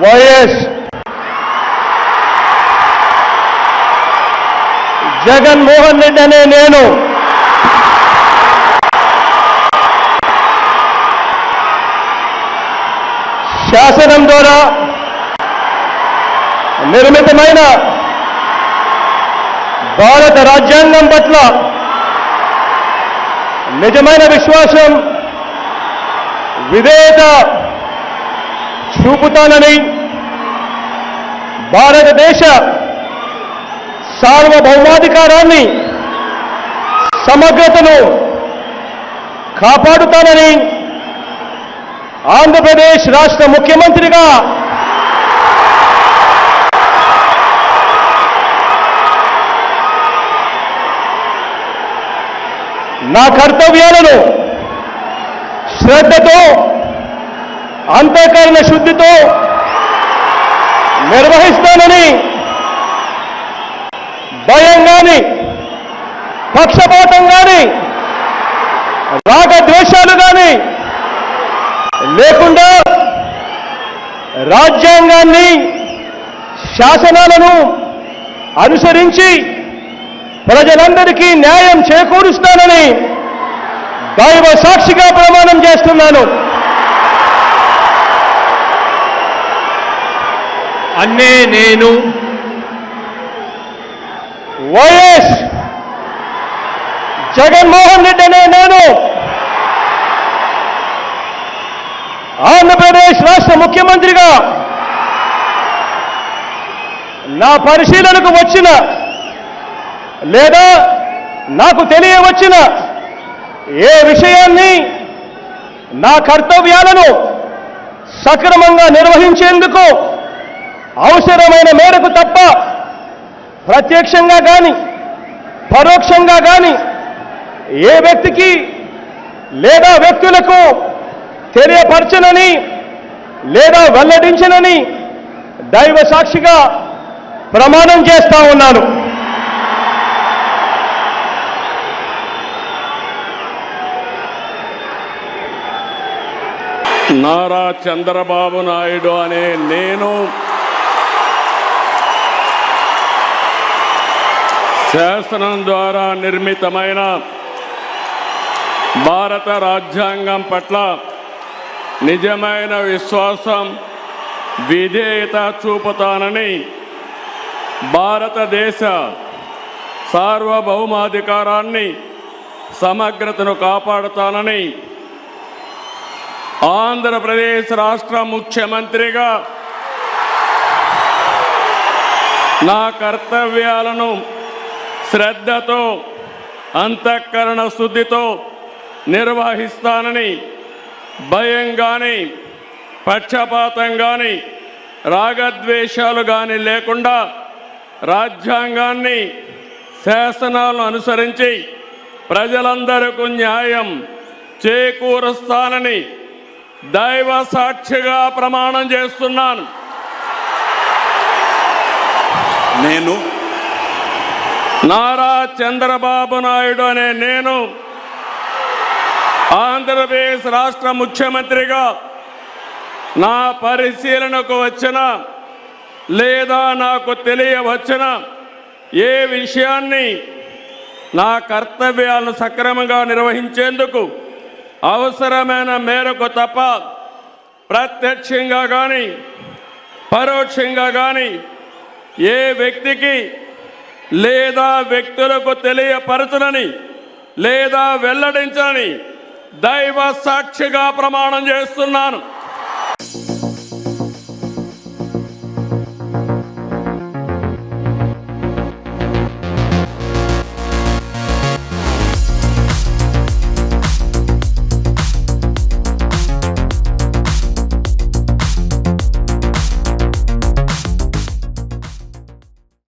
YS Jaganmohan Reddy అనే నేను శాసనం ద్వారా నిర్మితమైన భారత రాజ్యాంగం పట్ల నిజమైన విశ్వాసం విధేయత చూపుతానని భారతదేశ సార్వభౌమాధికారాన్ని సమగ్రతను కాపాడుతానని ఆంధ్రప్రదేశ్ రాష్ట్ర ముఖ్యమంత్రిగా నా కర్తవ్యాలను శ్రద్ధతో అంతఃకరణ శుద్ధితో నిర్వహిస్తానని భయం గాని పక్షపాతం గాని రాగద్వేషాలు గాని లేకుండా రాజ్యాంగాన్ని శాసనాలను అనుసరించి ప్రజలందరికీ న్యాయం చేకూరుస్తానని దైవ సాక్షిగా ప్రమాణం చేస్తున్నాను. అన్నే నేను వైఎస్ జగన్మోహన్ రెడ్డి అనే నేను ఆంధ్రప్రదేశ్ రాష్ట్ర ముఖ్యమంత్రిగా నా పరిశీలనకు వచ్చిన లేదా నాకు తెలియవచ్చిన ఏ విషయాన్ని నా కర్తవ్యాలను సక్రమంగా నిర్వహించేందుకు అవసరమైన మేరకు తప్ప ప్రత్యక్షంగా కానీ పరోక్షంగా కానీ ఏ వ్యక్తికి లేదా వ్యక్తులకు తెలియపరచనని లేదా వెల్లడించనని దైవ సాక్షిగా ప్రమాణం చేస్తా ఉన్నాను. నారా చంద్రబాబు నాయుడు అనే నేను శాసనం ద్వారా నిర్మితమైన భారత రాజ్యాంగం పట్ల నిజమైన విశ్వాసం విధేయత చూపుతానని భారతదేశ సార్వభౌమాధికారాన్ని సమగ్రతను కాపాడుతానని ఆంధ్రప్రదేశ్ రాష్ట్ర ముఖ్యమంత్రిగా నా కర్తవ్యాలను శ్రద్ధతో అంతఃకరణ శుద్ధితో నిర్వహిస్తానని భయం కానీ పక్షపాతం కానీ రాగద్వేషాలు కానీ లేకుండా రాజ్యాంగాన్ని శాసనాలను అనుసరించి ప్రజలందరికీ న్యాయం చేకూరుస్తానని దైవ సాక్షిగా ప్రమాణం చేస్తున్నాను. నేను నారా చంద్రబాబు నాయుడు అనే నేను ఆంధ్రప్రదేశ్ రాష్ట్ర ముఖ్యమంత్రిగా నా పరిశీలనకు వచ్చిన లేదా నాకు తెలియవచ్చిన ఏ విషయాన్ని నా కర్తవ్యాలను సక్రమంగా నిర్వహించేందుకు అవసరమైన మేరకు తప్ప ప్రత్యక్షంగా కానీ పరోక్షంగా కానీ ఏ వ్యక్తికి లేదా వ్యక్తులకు తెలియపరచనని లేదా వెల్లడించని దైవ సాక్షిగా ప్రమాణం చేస్తున్నాను.